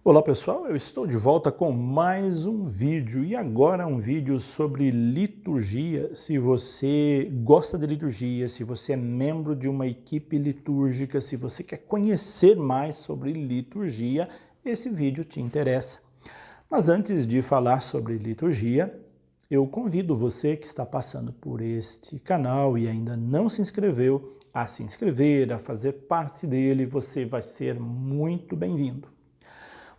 Olá pessoal, eu estou de volta com mais um vídeo e agora um vídeo sobre liturgia. Se você gosta de liturgia, se você é membro de uma equipe litúrgica, se você quer conhecer mais sobre liturgia, esse vídeo te interessa. Mas antes de falar sobre liturgia, eu convido você que está passando por este canal e ainda não se inscreveu, a se inscrever, a fazer parte dele. Você vai ser muito bem-vindo.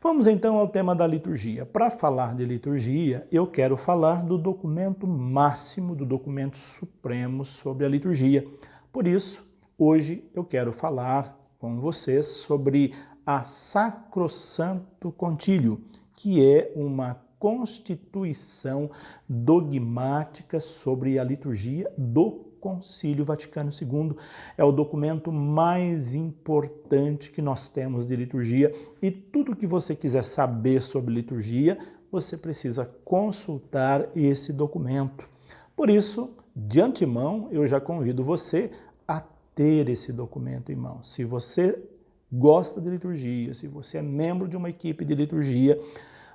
Vamos então ao tema da liturgia. Para falar de liturgia, eu quero falar do documento máximo, do documento supremo sobre a liturgia. Por isso, hoje eu quero falar com vocês sobre a Sacrosanto Concílio, que é uma constituição dogmática sobre a liturgia do Concílio Vaticano II. É o documento mais importante que nós temos de liturgia e tudo que você quiser saber sobre liturgia, você precisa consultar esse documento. Por isso, de antemão, eu já convido você a ter esse documento em mãos. Se você gosta de liturgia, se você é membro de uma equipe de liturgia,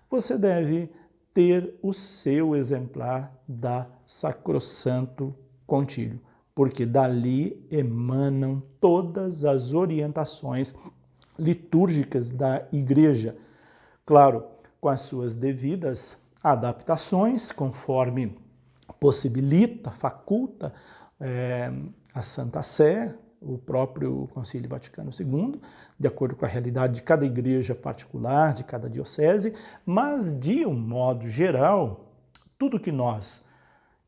você deve ter o seu exemplar da Sacrosanto Concílio, porque dali emanam todas as orientações litúrgicas da Igreja. Claro, com as suas devidas adaptações, conforme possibilita, faculta a Santa Sé, o próprio Concílio Vaticano II, de acordo com a realidade de cada igreja particular, de cada diocese, mas de um modo geral, tudo que nós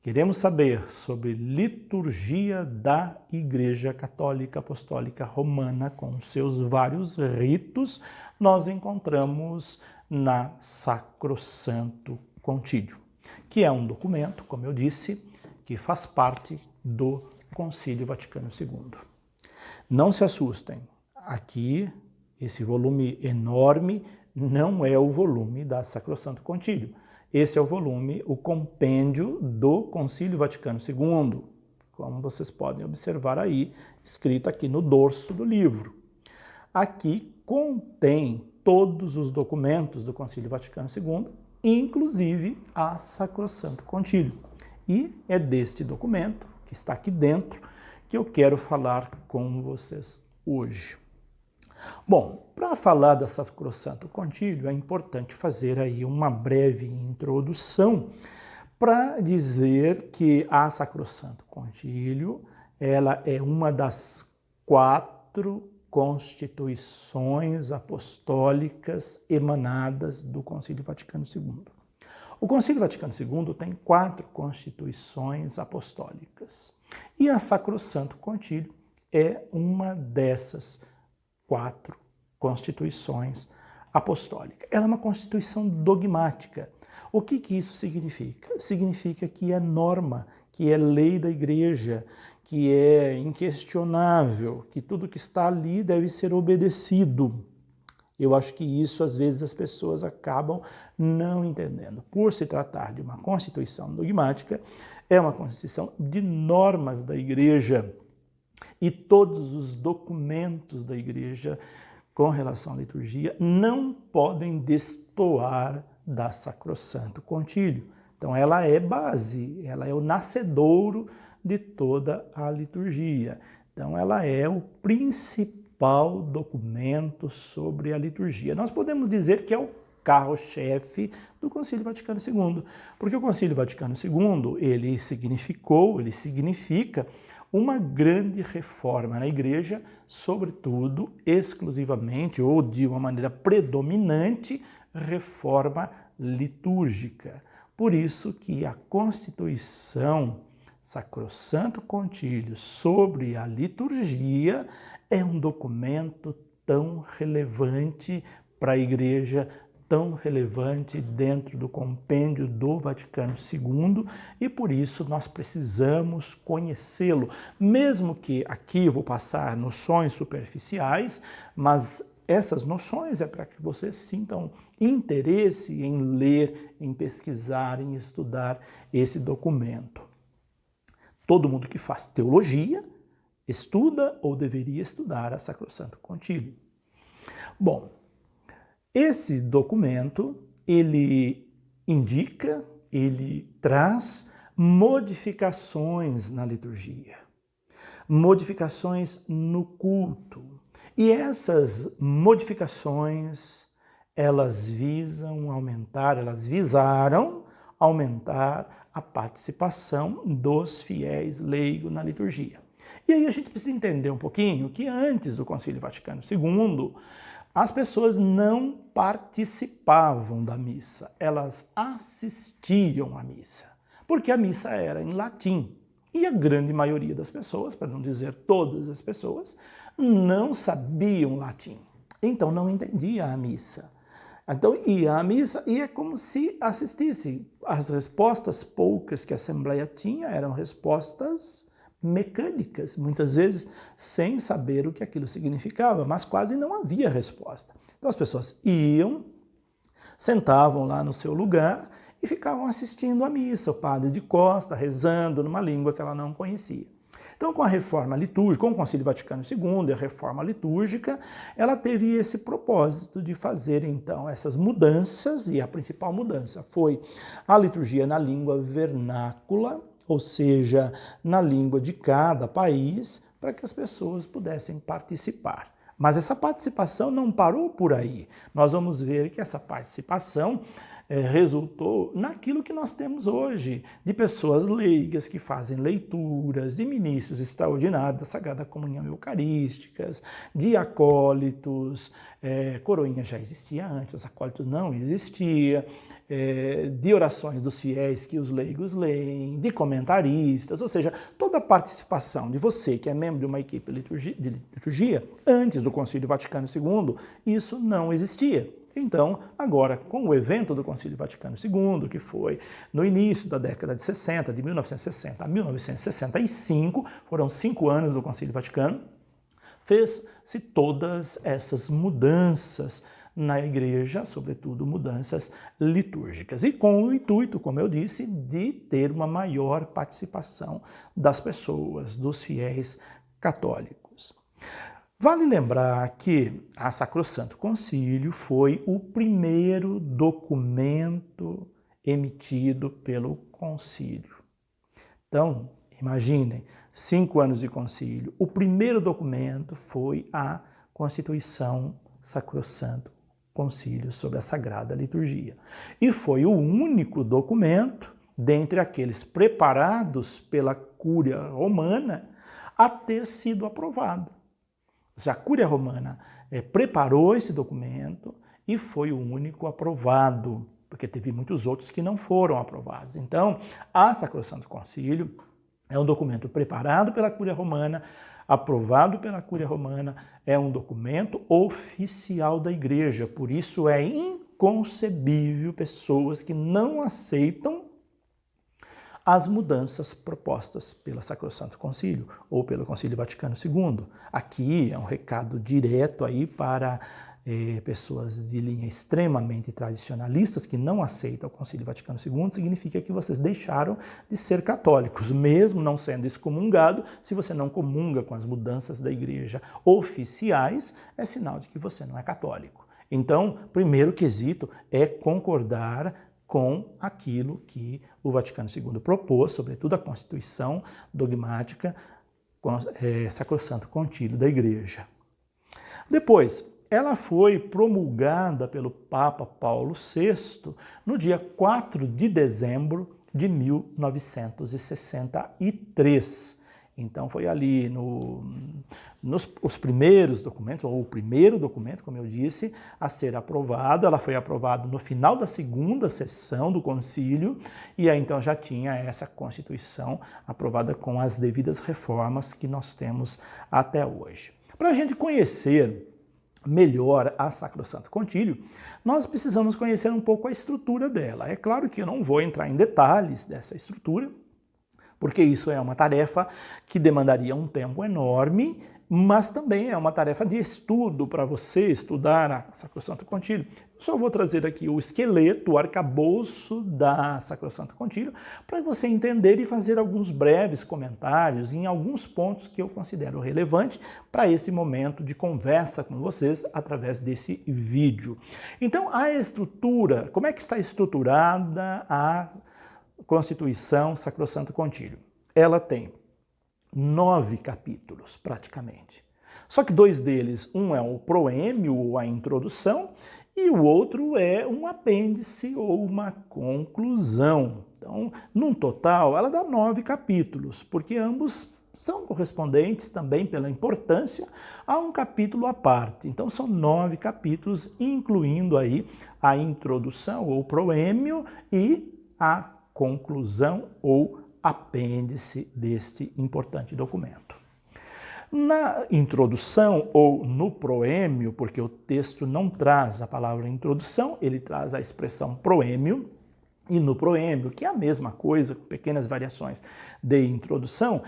queremos saber sobre liturgia da Igreja Católica Apostólica Romana, com seus vários ritos, nós encontramos na Sacrosanto Concílio, que é um documento, como eu disse, que faz parte do Concílio Vaticano II. Não se assustem, aqui esse volume enorme não é o volume da Sacrosanto Concílio. Esse é o volume, o compêndio do Concílio Vaticano II, como vocês podem observar aí, escrito aqui no dorso do livro. Aqui contém todos os documentos do Concílio Vaticano II, inclusive a Sacrosanto Concílio. E é deste documento, que está aqui dentro, que eu quero falar com vocês hoje. Bom, para falar da Sacrosanto Concílio, é importante fazer aí uma breve introdução para dizer que a Sacrosanto Concílio, ela é uma das 4 constituições apostólicas emanadas do Concílio Vaticano II. O Concílio Vaticano II tem 4 constituições apostólicas e a Sacrosanto Concílio é uma dessas 4 constituições apostólicas. Ela é uma constituição dogmática. O que isso significa? Significa que é norma, que é lei da Igreja, que é inquestionável, que tudo que está ali deve ser obedecido. Eu acho que isso, às vezes, as pessoas acabam não entendendo. Por se tratar de uma constituição dogmática, é uma constituição de normas da Igreja. E todos os documentos da Igreja com relação à liturgia não podem destoar da Sacrosanto Concílio. Então ela é base, ela é o nascedouro de toda a liturgia. Então ela é o principal documento sobre a liturgia. Nós podemos dizer que é o carro-chefe do Concílio Vaticano II, porque o Concílio Vaticano II, ele significa uma grande reforma na Igreja, sobretudo, exclusivamente, ou de uma maneira predominante, reforma litúrgica. Por isso que a Constituição Sacrosanto Concílio sobre a liturgia é um documento tão relevante para a Igreja, tão relevante dentro do compêndio do Vaticano II e por isso nós precisamos conhecê-lo, mesmo que aqui eu vou passar noções superficiais, mas essas noções é para que vocês sintam interesse em ler, em pesquisar, em estudar esse documento. Todo mundo que faz teologia estuda ou deveria estudar a Sacrosanto Concílio. Bom, Esse documento, ele indica, ele traz modificações na liturgia, modificações no culto. E essas modificações, elas visaram aumentar a participação dos fiéis leigos na liturgia. E aí a gente precisa entender um pouquinho que antes do Concílio Vaticano II, as pessoas não participavam da missa, elas assistiam à missa, porque a missa era em latim. E a grande maioria das pessoas, para não dizer todas as pessoas, não sabiam latim, então não entendia a missa. Então ia à missa e é como se assistisse. As respostas poucas que a Assembleia tinha eram respostas mecânicas, muitas vezes sem saber o que aquilo significava, mas quase não havia resposta. Então as pessoas iam, sentavam lá no seu lugar e ficavam assistindo à missa, o padre de costa, rezando numa língua que ela não conhecia. Então, com a reforma litúrgica, com o Concílio Vaticano II e a reforma litúrgica, ela teve esse propósito de fazer, então, essas mudanças, e a principal mudança foi a liturgia na língua vernácula, ou seja, na língua de cada país, para que as pessoas pudessem participar. Mas essa participação não parou por aí. Nós vamos ver que essa participação resultou naquilo que nós temos hoje, de pessoas leigas que fazem leituras, de ministros extraordinários da Sagrada Comunhão Eucarísticas, de acólitos, coroinha já existia antes, os acólitos não existiam, de orações dos fiéis que os leigos leem, de comentaristas, ou seja, toda a participação de você que é membro de uma equipe de liturgia, antes do Concílio Vaticano II, isso não existia. Então, agora, com o evento do Concílio Vaticano II, que foi no início da década de 60, de 1960 a 1965, foram 5 anos do Concílio Vaticano, fez-se todas essas mudanças na igreja, sobretudo mudanças litúrgicas, e com o intuito, como eu disse, de ter uma maior participação das pessoas, dos fiéis católicos. Vale lembrar que a Sacrosanto Concílio foi o primeiro documento emitido pelo concílio. Então, imaginem, 5 anos de concílio, o primeiro documento foi a Constituição Sacrosanto Concílio sobre a Sagrada Liturgia. E foi o único documento, dentre aqueles preparados pela Cúria Romana, a ter sido aprovado. A Cúria Romana preparou esse documento e foi o único aprovado, porque teve muitos outros que não foram aprovados. Então, a Sacrosanto Concílio é um documento preparado pela Cúria Romana, aprovado pela Cúria Romana, é um documento oficial da Igreja. Por isso é inconcebível pessoas que não aceitam as mudanças propostas pela Sacrosanto Concílio ou pelo Concílio Vaticano II. Aqui é um recado direto aí para pessoas de linha extremamente tradicionalistas que não aceitam o Concílio Vaticano II, significa que vocês deixaram de ser católicos, mesmo não sendo excomungado. Se você não comunga com as mudanças da Igreja oficiais, é sinal de que você não é católico. Então, primeiro quesito é concordar com aquilo que o Vaticano II propôs, sobretudo a Constituição Dogmática Sacrosanto Concílio da Igreja. Depois, ela foi promulgada pelo Papa Paulo VI no dia 4 de dezembro de 1963. Então foi ali os primeiros documentos, ou o primeiro documento, como eu disse, a ser aprovado. Ela foi aprovada no final da segunda sessão do concílio, e aí então já tinha essa Constituição aprovada com as devidas reformas que nós temos até hoje. Para a gente conhecer melhor a Sacrosanto Concílio, nós precisamos conhecer um pouco a estrutura dela. É claro que eu não vou entrar em detalhes dessa estrutura, porque isso é uma tarefa que demandaria um tempo enorme mas também é uma tarefa de estudo para você estudar a Sacrosanto Concílio. Eu só vou trazer aqui o esqueleto, o arcabouço da Sacrosanto Concílio, para você entender e fazer alguns breves comentários em alguns pontos que eu considero relevantes para esse momento de conversa com vocês através desse vídeo. Então, a estrutura, como é que está estruturada a Constituição Sacrosanto Concílio? Ela tem 9 capítulos, praticamente. Só que 2 deles, um é o proêmio, ou a introdução, e o outro é um apêndice ou uma conclusão. Então, num total, ela dá 9 capítulos, porque ambos são correspondentes também pela importância a um capítulo à parte. Então, são 9 capítulos, incluindo aí a introdução ou proêmio e a conclusão ou apêndice deste importante documento. Na introdução ou no proêmio, porque o texto não traz a palavra introdução, ele traz a expressão proêmio, e no proêmio, que é a mesma coisa, com pequenas variações de introdução,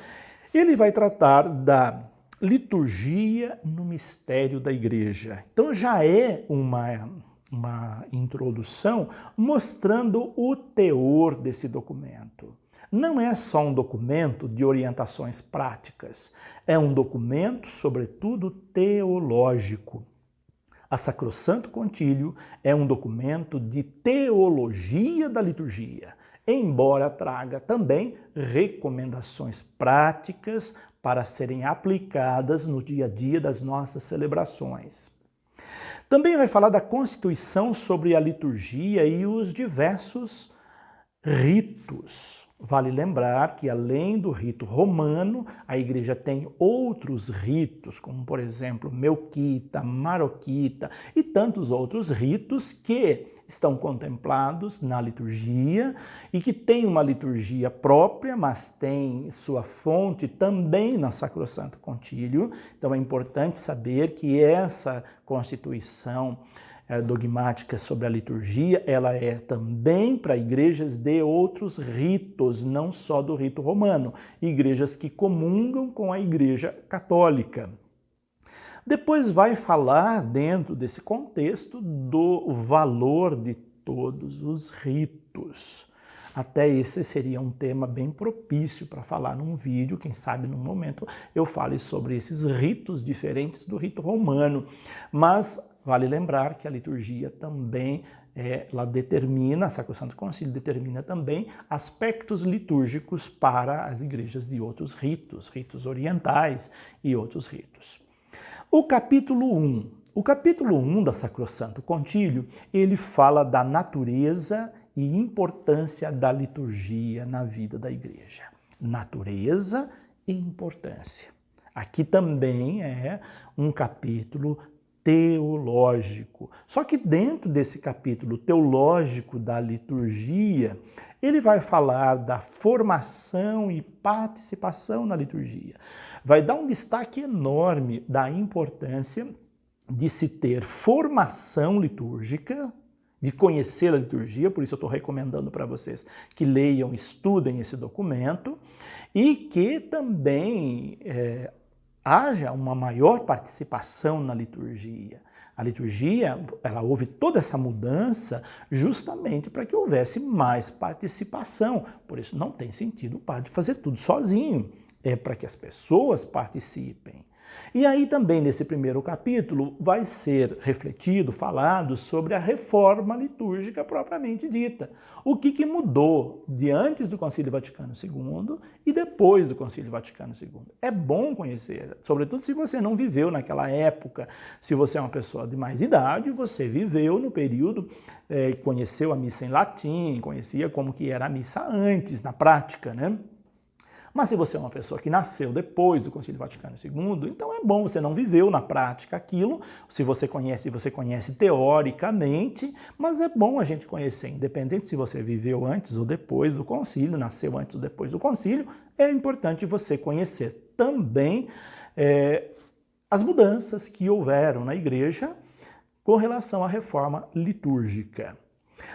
ele vai tratar da liturgia no mistério da igreja. Então já é uma introdução mostrando o teor desse documento. Não é só um documento de orientações práticas, é um documento, sobretudo, teológico. A Sacrosanto Concílio é um documento de teologia da liturgia, embora traga também recomendações práticas para serem aplicadas no dia a dia das nossas celebrações. Também vai falar da Constituição sobre a liturgia e os diversos ritos. Vale lembrar que, além do rito romano, a igreja tem outros ritos, como, por exemplo, melquita, maroquita e tantos outros ritos que estão contemplados na liturgia e que têm uma liturgia própria, mas tem sua fonte também na Sacrosanto Concílio. Então é importante saber que essa Constituição dogmática sobre a liturgia, ela é também para igrejas de outros ritos, não só do rito romano, igrejas que comungam com a Igreja Católica. Depois vai falar, dentro desse contexto, do valor de todos os ritos. Até esse seria um tema bem propício para falar num vídeo, quem sabe num momento eu fale sobre esses ritos diferentes do rito romano. Mas vale lembrar que a liturgia também, ela determina, a Sacrosanto Concílio determina também aspectos litúrgicos para as igrejas de outros ritos, ritos orientais e outros ritos. O capítulo 1. O capítulo 1 da Sacrosanto Concílio, ele fala da natureza e importância da liturgia na vida da igreja. Natureza e importância. Aqui também é um capítulo teológico. Só que dentro desse capítulo teológico da liturgia, ele vai falar da formação e participação na liturgia. Vai dar um destaque enorme da importância de se ter formação litúrgica, de conhecer a liturgia, por isso eu estou recomendando para vocês que leiam, estudem esse documento, e que também haja uma maior participação na liturgia. A liturgia, ela houve toda essa mudança justamente para que houvesse mais participação. Por isso não tem sentido o padre fazer tudo sozinho. É para que as pessoas participem. E aí também nesse primeiro capítulo vai ser refletido, falado sobre a reforma litúrgica propriamente dita. O que mudou de antes do Concílio Vaticano II e depois do Concílio Vaticano II. É bom conhecer, sobretudo se você não viveu naquela época. Se você é uma pessoa de mais idade, você viveu no período, conheceu a missa em latim, conhecia como que era a missa antes, na prática, né? Mas se você é uma pessoa que nasceu depois do Concílio Vaticano II, então é bom, você não viveu na prática aquilo, se você conhece teoricamente, mas é bom a gente conhecer, independente se você viveu antes ou depois do concílio, nasceu antes ou depois do concílio, é importante você conhecer também as mudanças que houveram na igreja com relação à reforma litúrgica.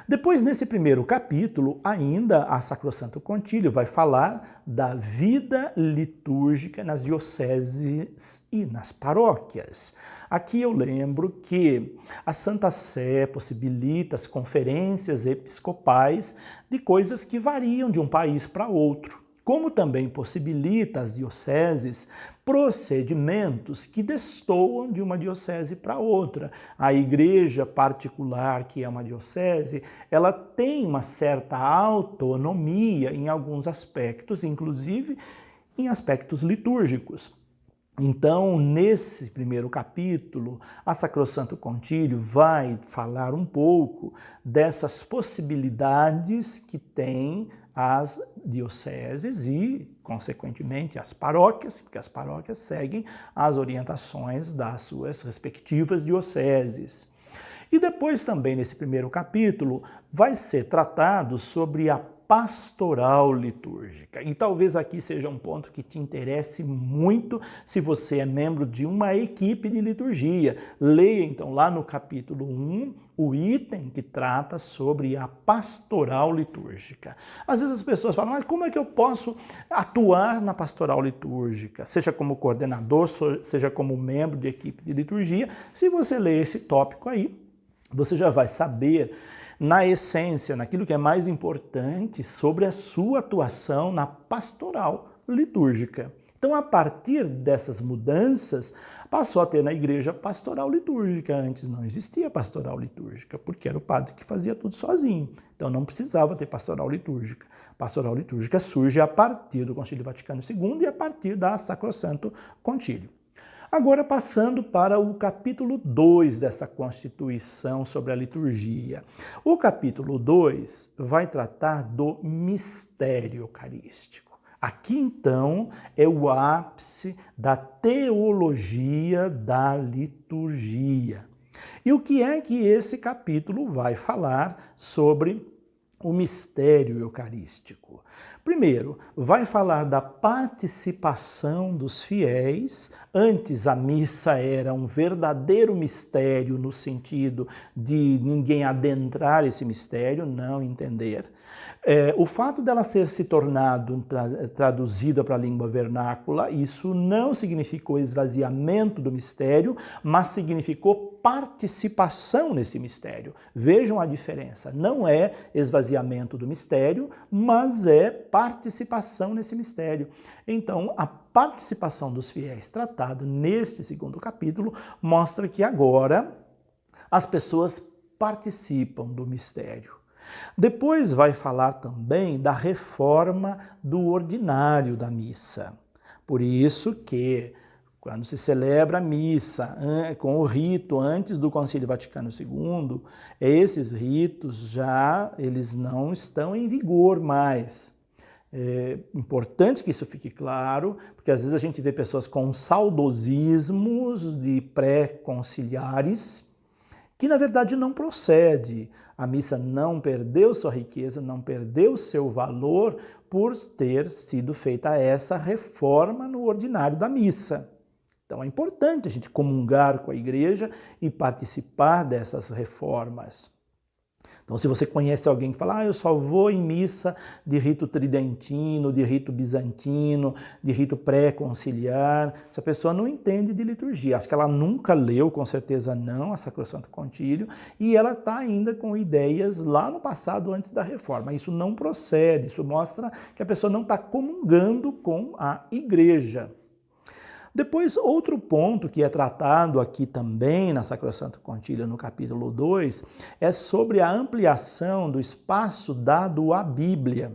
Depois, nesse primeiro capítulo, ainda a Sacrosanto Concílio vai falar da vida litúrgica nas dioceses e nas paróquias. Aqui eu lembro que a Santa Sé possibilita as conferências episcopais de coisas que variam de um país para outro, como também possibilita às dioceses procedimentos que destoam de uma diocese para outra. A igreja particular, que é uma diocese, ela tem uma certa autonomia em alguns aspectos, inclusive em aspectos litúrgicos. Então, nesse primeiro capítulo, a Sacrosanto Concílio vai falar um pouco dessas possibilidades que tem as dioceses e, consequentemente, as paróquias, porque as paróquias seguem as orientações das suas respectivas dioceses. E depois também, nesse primeiro capítulo, vai ser tratado sobre a pastoral litúrgica. E talvez aqui seja um ponto que te interesse muito se você é membro de uma equipe de liturgia. Leia então lá no capítulo 1 o item que trata sobre a pastoral litúrgica. Às vezes as pessoas falam, mas como é que eu posso atuar na pastoral litúrgica? Seja como coordenador, seja como membro de equipe de liturgia. Se você ler esse tópico aí, você já vai saber, na essência, naquilo que é mais importante, sobre a sua atuação na pastoral litúrgica. Então, a partir dessas mudanças, passou a ter na igreja pastoral litúrgica. Antes não existia pastoral litúrgica, porque era o padre que fazia tudo sozinho. Então, não precisava ter pastoral litúrgica. Pastoral litúrgica surge a partir do Concílio Vaticano II e a partir da Sacrosanto Concílio. Agora, passando para o capítulo 2 dessa Constituição sobre a liturgia. O capítulo 2 vai tratar do mistério eucarístico. Aqui, então, é o ápice da teologia da liturgia. E o que é que esse capítulo vai falar sobre o mistério eucarístico? Primeiro, vai falar da participação dos fiéis. Antes a missa era um verdadeiro mistério no sentido de ninguém adentrar esse mistério, não entender. O fato dela ter se tornado traduzida para a língua vernácula, isso não significou esvaziamento do mistério, mas significou participação nesse mistério. Vejam a diferença. Não é esvaziamento do mistério, mas é participação nesse mistério. Então, a participação dos fiéis tratado neste segundo capítulo mostra que agora as pessoas participam do mistério. Depois vai falar também da reforma do ordinário da missa. Por isso que, quando se celebra a missa com o rito antes do Concílio Vaticano II, esses ritos eles não estão em vigor mais. É importante que isso fique claro, porque às vezes a gente vê pessoas com saudosismos de pré-conciliares, que na verdade não procede. A missa não perdeu sua riqueza, não perdeu seu valor por ter sido feita essa reforma no ordinário da missa. Então é importante a gente comungar com a igreja e participar dessas reformas. Então, se você conhece alguém que fala, eu só vou em missa de rito tridentino, de rito bizantino, de rito pré-conciliar, essa pessoa não entende de liturgia. Acho que ela nunca leu, com certeza não, a Sacrosanto Concílio, e ela está ainda com ideias lá no passado, antes da reforma. Isso não procede, isso mostra que a pessoa não está comungando com a igreja. Depois, outro ponto que é tratado aqui também na Sacrosanto Concílio, no capítulo 2, é sobre a ampliação do espaço dado à Bíblia.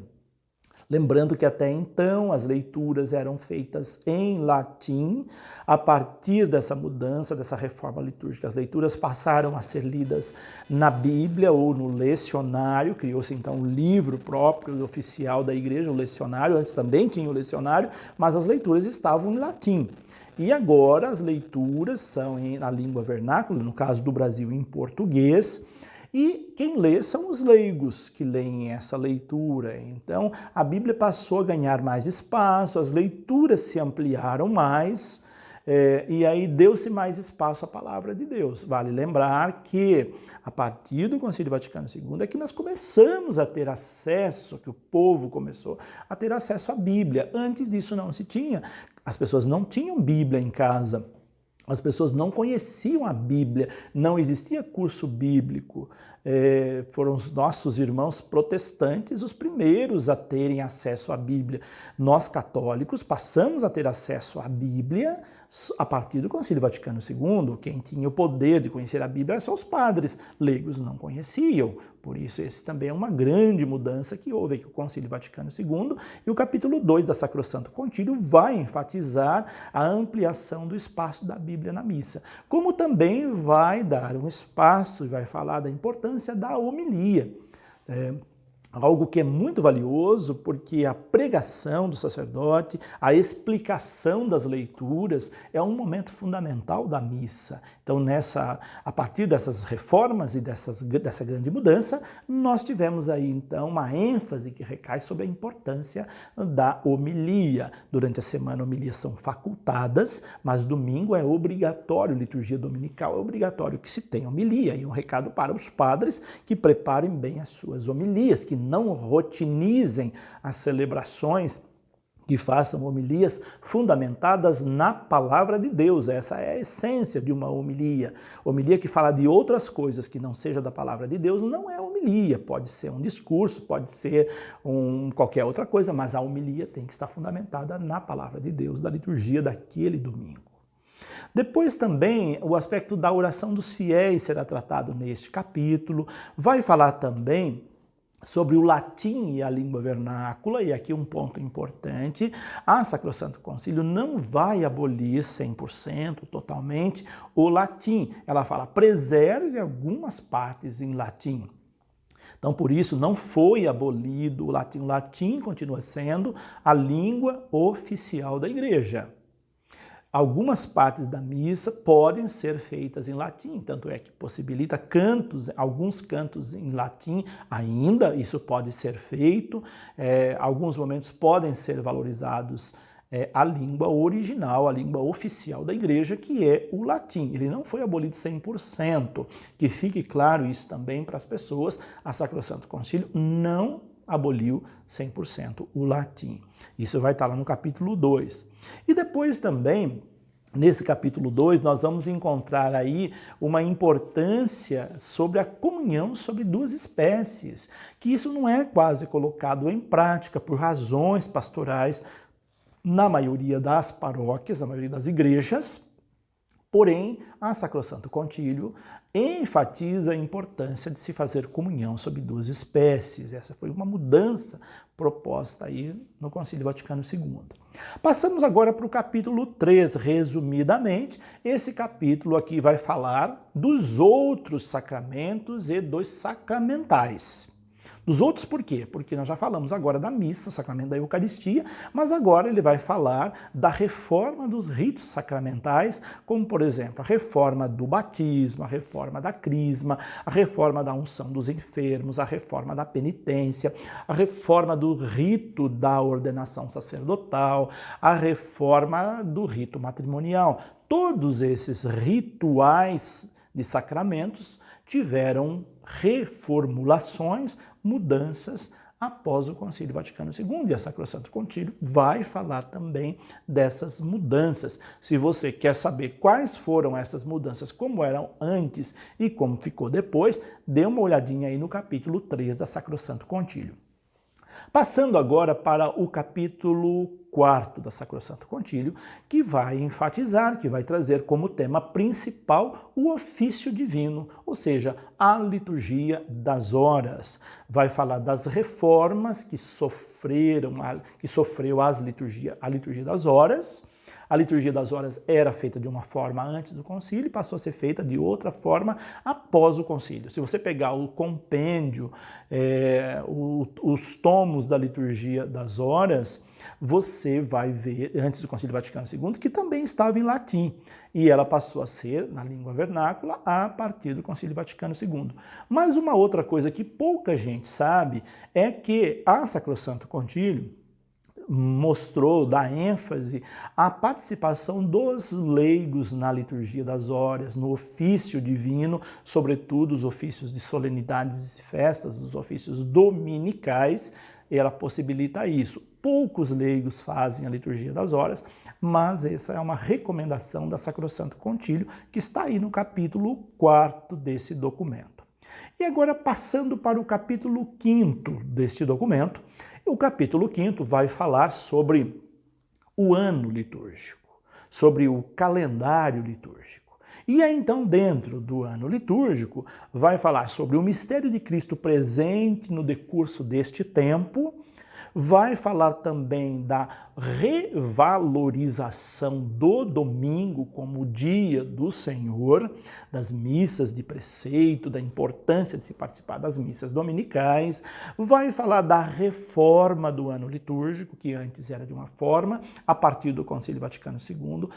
Lembrando que até então as leituras eram feitas em latim. A partir dessa mudança, dessa reforma litúrgica, as leituras passaram a ser lidas na Bíblia ou no lecionário. Criou-se então um livro próprio oficial da igreja, o lecionário. Antes também tinha o lecionário, mas as leituras estavam em latim. E agora as leituras são na língua vernácula, no caso do Brasil em português, e quem lê são os leigos que leem essa leitura. Então a Bíblia passou a ganhar mais espaço, as leituras se ampliaram mais, e aí deu-se mais espaço à palavra de Deus. Vale lembrar que a partir do Concílio Vaticano II é que nós começamos a ter acesso, que o povo começou a ter acesso à Bíblia. Antes disso não se tinha. As pessoas não tinham Bíblia em casa. As pessoas não conheciam a Bíblia, não existia curso bíblico. Foram os nossos irmãos protestantes os primeiros a terem acesso à Bíblia. Nós católicos passamos a ter acesso à Bíblia a partir do Concílio Vaticano II. Quem tinha o poder de conhecer a Bíblia eram só os padres, leigos não conheciam. Por isso, esse também é uma grande mudança que houve aqui, o Concílio Vaticano II, e o capítulo 2 da Sacrosanto Concílio vai enfatizar a ampliação do espaço da Bíblia na missa, como também vai dar um espaço e vai falar da importância da homilia. Algo que é muito valioso, porque a pregação do sacerdote, a explicação das leituras é um momento fundamental da missa. Então, a partir dessas reformas e dessa grande mudança, nós tivemos aí, então, uma ênfase que recai sobre a importância da homilia. Durante a semana, homilias são facultadas, mas domingo é obrigatório, liturgia dominical é obrigatório que se tenha homilia. E um recado para os padres que preparem bem as suas homilias, que não rotinizem as celebrações, que façam homilias fundamentadas na palavra de Deus. Essa é a essência de uma homilia. Homilia que fala de outras coisas que não seja da palavra de Deus não é homilia. Pode ser um discurso, pode ser qualquer outra coisa, mas a homilia tem que estar fundamentada na palavra de Deus, da liturgia daquele domingo. Depois também o aspecto da oração dos fiéis será tratado neste capítulo. Vai falar também sobre o latim e a língua vernácula, e aqui um ponto importante, a Sacrosanto Concílio não vai abolir 100%, totalmente, o latim. Ela fala, preserve algumas partes em latim. Então, por isso, não foi abolido o latim. O latim continua sendo a língua oficial da Igreja. Algumas partes da missa podem ser feitas em latim, tanto é que possibilita alguns cantos em latim ainda, isso pode ser feito. Alguns momentos podem ser valorizados a língua original, a língua oficial da Igreja, que é o latim. Ele não foi abolido 100%, que fique claro isso também para as pessoas. A Sacrosanto Concílio não aboliu 100% o latim. Isso vai estar lá no capítulo 2. E depois também, nesse capítulo 2, nós vamos encontrar aí uma importância sobre a comunhão sobre duas espécies, que isso não é quase colocado em prática por razões pastorais na maioria das paróquias, na maioria das igrejas. Porém, a Sacrosanto Concílio enfatiza a importância de se fazer comunhão sobre duas espécies. Essa foi uma mudança proposta aí no Concílio Vaticano II. Passamos agora para o capítulo 3, resumidamente. Esse capítulo aqui vai falar dos outros sacramentos e dos sacramentais. Dos outros por quê? Porque nós já falamos agora da missa, o sacramento da Eucaristia, mas agora ele vai falar da reforma dos ritos sacramentais, como, por exemplo, a reforma do batismo, a reforma da crisma, a reforma da unção dos enfermos, a reforma da penitência, a reforma do rito da ordenação sacerdotal, a reforma do rito matrimonial. Todos esses rituais de sacramentos tiveram reformulações, mudanças após o Concílio Vaticano II, e a Sacrosanto Concílio vai falar também dessas mudanças. Se você quer saber quais foram essas mudanças, como eram antes e como ficou depois, dê uma olhadinha aí no capítulo 3 da Sacrosanto Concílio. Passando agora para o capítulo 4 da Sacrosanto Concílio, que vai enfatizar, que vai trazer como tema principal o ofício divino, ou seja, a liturgia das horas. Vai falar das reformas que sofreu a liturgia das horas. A liturgia das horas era feita de uma forma antes do concílio e passou a ser feita de outra forma após o concílio. Se você pegar o compêndio, os tomos da liturgia das horas, você vai ver, antes do Concílio Vaticano II, que também estava em latim. E ela passou a ser na língua vernácula a partir do Concílio Vaticano II. Mas uma outra coisa que pouca gente sabe é que a Sacrosanto Concílio mostrou, dá ênfase à participação dos leigos na liturgia das horas, no ofício divino, sobretudo os ofícios de solenidades e festas, os ofícios dominicais, ela possibilita isso. Poucos leigos fazem a liturgia das horas, mas essa é uma recomendação da Sacrosanto Concílio, que está aí no capítulo 4º desse documento. E agora, passando para o capítulo 5º deste documento, o capítulo 5º vai falar sobre o ano litúrgico, sobre o calendário litúrgico. E aí, então, dentro do ano litúrgico, vai falar sobre o mistério de Cristo presente no decurso deste tempo, vai falar também da revalorização do domingo como dia do Senhor, das missas de preceito, da importância de se participar das missas dominicais, vai falar da reforma do ano litúrgico, que antes era de uma forma, a partir do Concílio Vaticano II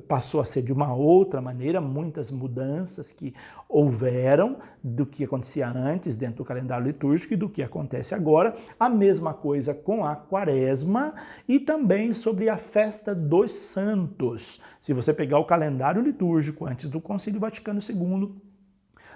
passou a ser de uma outra maneira, muitas mudanças que houveram do que acontecia antes dentro do calendário litúrgico e do que acontece agora, a mesma coisa com a Quaresma e também sobre a festa dos santos. Se você pegar o calendário litúrgico antes do Concílio Vaticano II,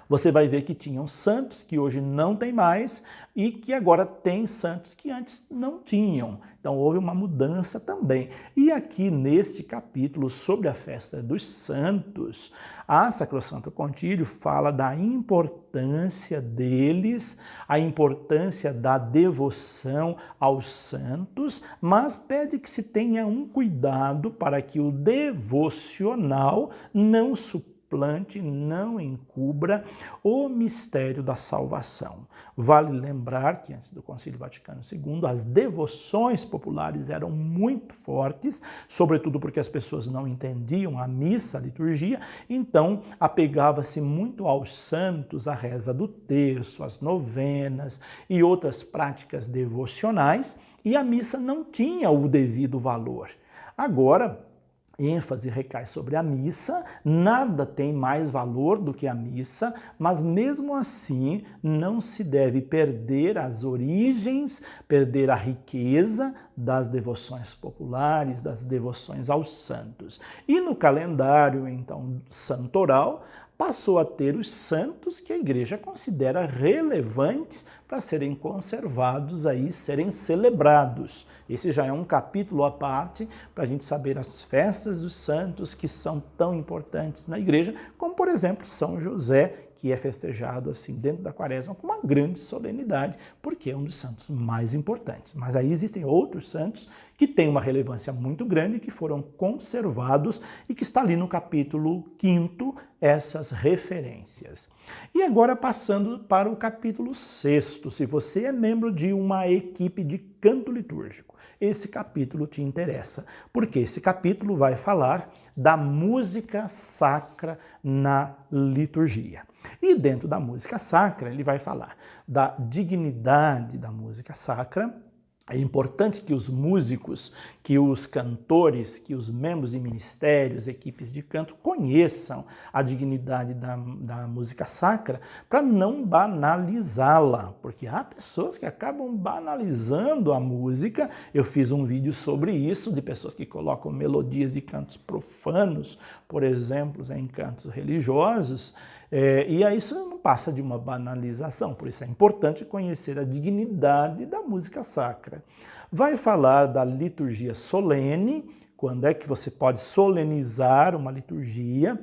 você vai ver que tinham santos que hoje não tem mais e que agora tem santos que antes não tinham. Então houve uma mudança também. E aqui neste capítulo sobre a festa dos santos, a Sacrosanto Concílio fala da importância deles, a importância da devoção aos santos, mas pede que se tenha um cuidado para que o devocional não suplante, não encubra o mistério da salvação. Vale lembrar que antes do Concílio Vaticano II, as devoções populares eram muito fortes, sobretudo porque as pessoas não entendiam a missa, a liturgia, então apegava-se muito aos santos, a reza do terço, as novenas e outras práticas devocionais, e a missa não tinha o devido valor. Agora, ênfase recai sobre a missa, nada tem mais valor do que a missa, mas mesmo assim não se deve perder as origens, perder a riqueza das devoções populares, das devoções aos santos. E no calendário, então, santoral, passou a ter os santos que a Igreja considera relevantes para serem conservados aí, serem celebrados. Esse já é um capítulo à parte para a gente saber as festas dos santos que são tão importantes na Igreja, como por exemplo São José, que é festejado assim dentro da Quaresma com uma grande solenidade, porque é um dos santos mais importantes. Mas aí existem outros santos que têm uma relevância muito grande, que foram conservados e que está ali no capítulo 5º, essas referências. E agora passando para o capítulo 6º, se você é membro de uma equipe de canto litúrgico, esse capítulo te interessa, porque esse capítulo vai falar da música sacra na liturgia. E dentro da música sacra, ele vai falar da dignidade da música sacra. É importante que os músicos, que os cantores, que os membros de ministérios, equipes de canto conheçam a dignidade da música sacra para não banalizá-la, porque há pessoas que acabam banalizando a música. Eu fiz um vídeo sobre isso, de pessoas que colocam melodias de cantos profanos, por exemplo, em cantos religiosos, e aí isso não passa de uma banalização, por isso é importante conhecer a dignidade da música sacra. Vai falar da liturgia solene, quando é que você pode solenizar uma liturgia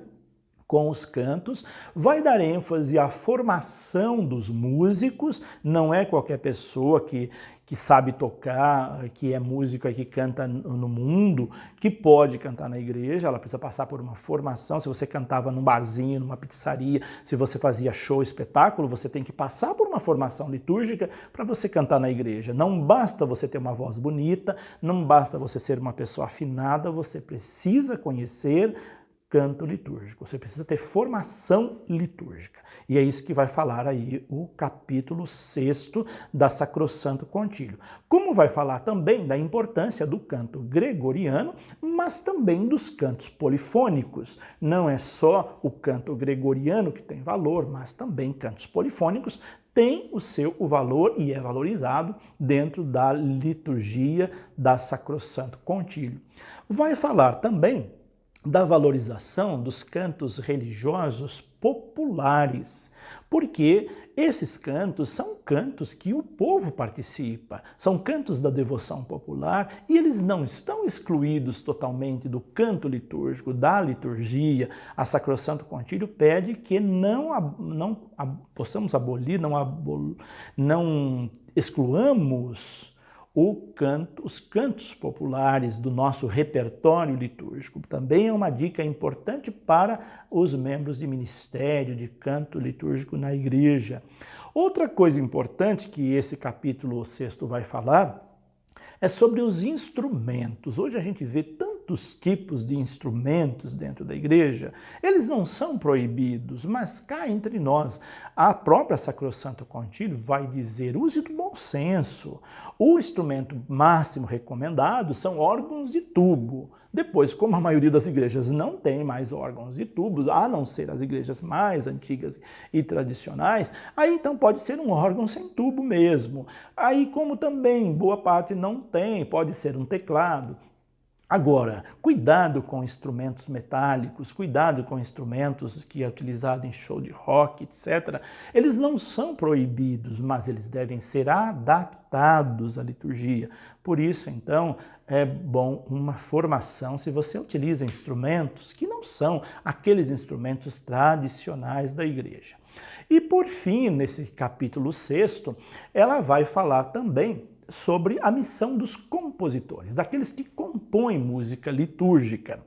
com os cantos, vai dar ênfase à formação dos músicos, não é qualquer pessoa que sabe tocar, que é música, que canta no mundo, que pode cantar na igreja, ela precisa passar por uma formação. Se você cantava num barzinho, numa pizzaria, se você fazia show, espetáculo, você tem que passar por uma formação litúrgica para você cantar na igreja. Não basta você ter uma voz bonita, não basta você ser uma pessoa afinada, você precisa conhecer canto litúrgico. Você precisa ter formação litúrgica. E é isso que vai falar aí o capítulo 6º da Sacrosanto Concílio. Como vai falar também da importância do canto gregoriano, mas também dos cantos polifônicos. Não é só o canto gregoriano que tem valor, mas também cantos polifônicos têm o seu valor e é valorizado dentro da liturgia da Sacrosanto Concílio. Vai falar também da valorização dos cantos religiosos populares, porque esses cantos são cantos que o povo participa, são cantos da devoção popular e eles não estão excluídos totalmente do canto litúrgico, da liturgia. A Sacrosanto Concílio pede que não possamos abolir, não excluamos os cantos populares do nosso repertório litúrgico. Também é uma dica importante para os membros de ministério de canto litúrgico na igreja. Outra coisa importante que esse capítulo 6º vai falar é sobre os instrumentos. Hoje a gente vê tantos tipos de instrumentos dentro da igreja. Eles não são proibidos, mas cá entre nós, a própria Sacrosanto Concílio vai dizer: use do bom senso. O instrumento máximo recomendado são órgãos de tubo. Depois, como a maioria das igrejas não tem mais órgãos de tubo, a não ser as igrejas mais antigas e tradicionais, aí então pode ser um órgão sem tubo mesmo. Aí, como também boa parte não tem, pode ser um teclado. Agora, cuidado com instrumentos metálicos, cuidado com instrumentos que é utilizado em show de rock, etc. Eles não são proibidos, mas eles devem ser adaptados à liturgia. Por isso, então, é bom uma formação se você utiliza instrumentos que não são aqueles instrumentos tradicionais da igreja. E por fim, nesse capítulo 6º, ela vai falar também sobre a missão dos compositores, daqueles que compõem música litúrgica.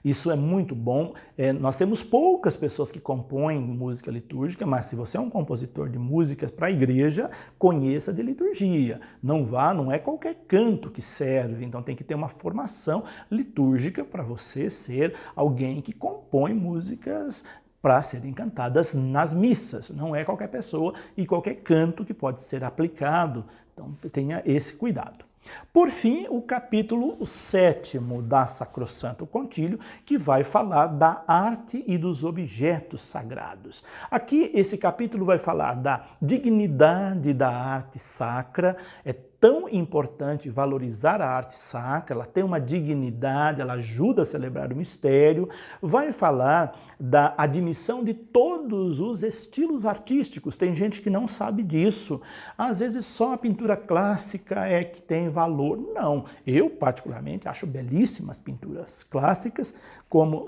Isso é muito bom. Nós temos poucas pessoas que compõem música litúrgica, mas se você é um compositor de música para a igreja, conheça de liturgia. Não é qualquer canto que serve, então tem que ter uma formação litúrgica para você ser alguém que compõe músicas para serem cantadas nas missas. Não é qualquer pessoa e qualquer canto que pode ser aplicado. Então tenha esse cuidado. Por fim, o capítulo 7º da Sacrosanto Concílio, que vai falar da arte e dos objetos sagrados. Aqui, esse capítulo vai falar da dignidade da arte sacra. É tão importante valorizar a arte sacra, ela tem uma dignidade, ela ajuda a celebrar o mistério. Vai falar da admissão de todos os estilos artísticos. Tem gente que não sabe disso. Às vezes só a pintura clássica é que tem valor. Não, eu particularmente acho belíssimas pinturas clássicas, como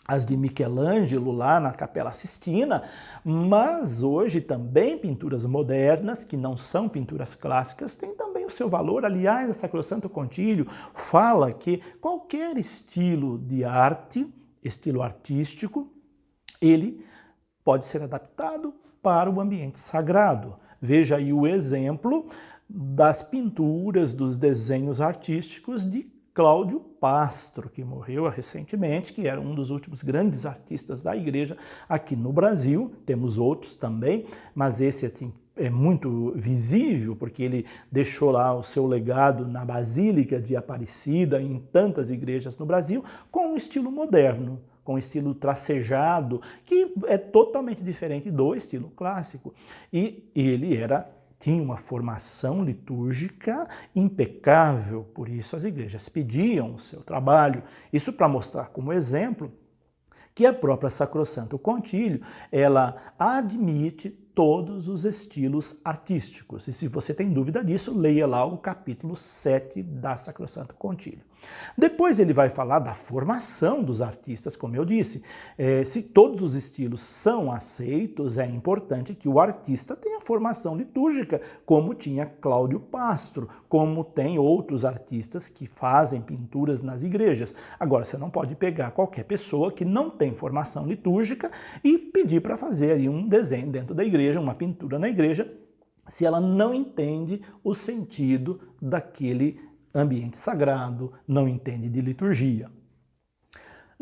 as de Michelangelo lá na Capela Sistina, mas hoje também pinturas modernas, que não são pinturas clássicas, têm também o seu valor. Aliás, a Sacrosanto Concílio fala que qualquer estilo de arte, estilo artístico, ele pode ser adaptado para o ambiente sagrado. Veja aí o exemplo das pinturas, dos desenhos artísticos de Cláudio Pastro, que morreu recentemente, que era um dos últimos grandes artistas da igreja aqui no Brasil. Temos outros também, mas esse assim, é muito visível, porque ele deixou lá o seu legado na Basílica de Aparecida, em tantas igrejas no Brasil, com um estilo moderno, com um estilo tracejado, que é totalmente diferente do estilo clássico. E ele tinha uma formação litúrgica impecável, por isso as igrejas pediam o seu trabalho. Isso para mostrar como exemplo que a própria Sacrosanto Concílio, ela admite todos os estilos artísticos. E se você tem dúvida disso, leia lá o capítulo 7 da Sacrosanto Concílio. Depois ele vai falar da formação dos artistas, como eu disse. Se todos os estilos são aceitos, é importante que o artista tenha formação litúrgica, como tinha Cláudio Pastro, como tem outros artistas que fazem pinturas nas igrejas. Agora, você não pode pegar qualquer pessoa que não tem formação litúrgica e pedir para fazer aí um desenho dentro da igreja, uma pintura na igreja, se ela não entende o sentido daquele ambiente sagrado, não entende de liturgia.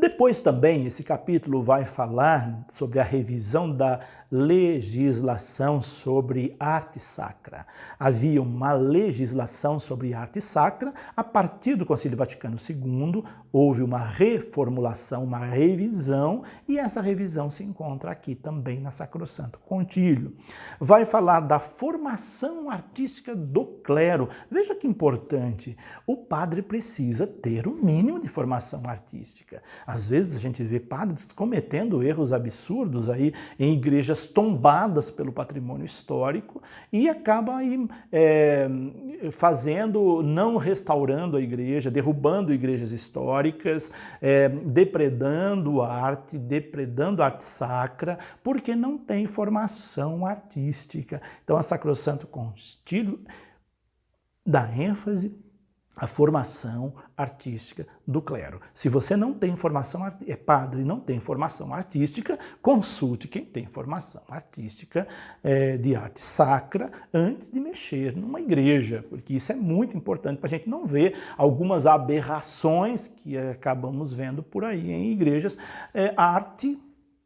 Depois também, esse capítulo vai falar sobre a revisão da legislação sobre arte sacra. Havia uma legislação sobre arte sacra, a partir do Concílio Vaticano II, houve uma reformulação, uma revisão, e essa revisão se encontra aqui também na Sacrosanto Concílio. Vai falar da formação artística do clero. Veja que importante, o padre precisa ter o mínimo de formação artística. Às vezes a gente vê padres cometendo erros absurdos aí em igrejas tombadas pelo patrimônio histórico e acaba aí, não restaurando a igreja, derrubando igrejas históricas, depredando a arte sacra, porque não tem formação artística. Então a Sacrosanto Concílio dá ênfase à formação artística do clero. Se você não tem formação, é padre e não tem formação artística, consulte quem tem formação artística de arte sacra antes de mexer numa igreja, porque isso é muito importante para a gente não ver algumas aberrações que acabamos vendo por aí em igrejas, arte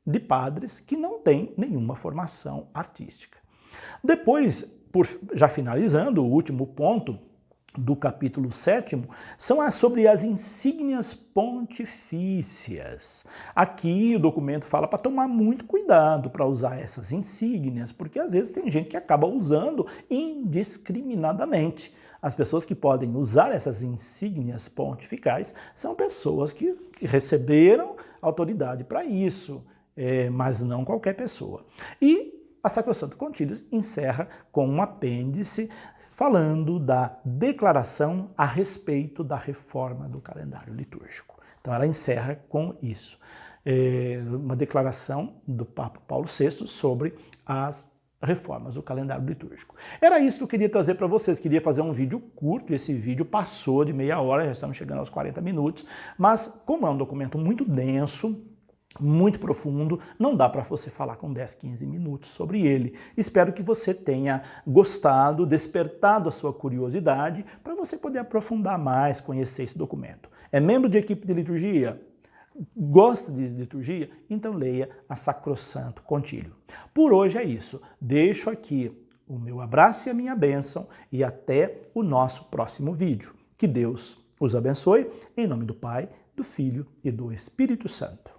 de padres que não têm nenhuma formação artística. Depois, já finalizando, o último ponto do capítulo 7º, são sobre as insígnias pontifícias. Aqui o documento fala para tomar muito cuidado para usar essas insígnias, porque às vezes tem gente que acaba usando indiscriminadamente. As pessoas que podem usar essas insígnias pontificais são pessoas que receberam autoridade para isso, mas não qualquer pessoa. E a Sacrosanto Concílio encerra com um apêndice falando da declaração a respeito da reforma do calendário litúrgico. Então ela encerra com isso. Uma declaração do Papa Paulo VI sobre as reformas do calendário litúrgico. Era isso que eu queria trazer para vocês. Queria fazer um vídeo curto, esse vídeo passou de meia hora, já estamos chegando aos 40 minutos, mas como é um documento muito denso, muito profundo, não dá para você falar com 10, 15 minutos sobre ele. Espero que você tenha gostado, despertado a sua curiosidade, para você poder aprofundar mais, conhecer esse documento. É membro de equipe de liturgia? Gosta de liturgia? Então leia a Sacrosanto Concílio. Por hoje é isso. Deixo aqui o meu abraço e a minha bênção e até o nosso próximo vídeo. Que Deus os abençoe, em nome do Pai, do Filho e do Espírito Santo.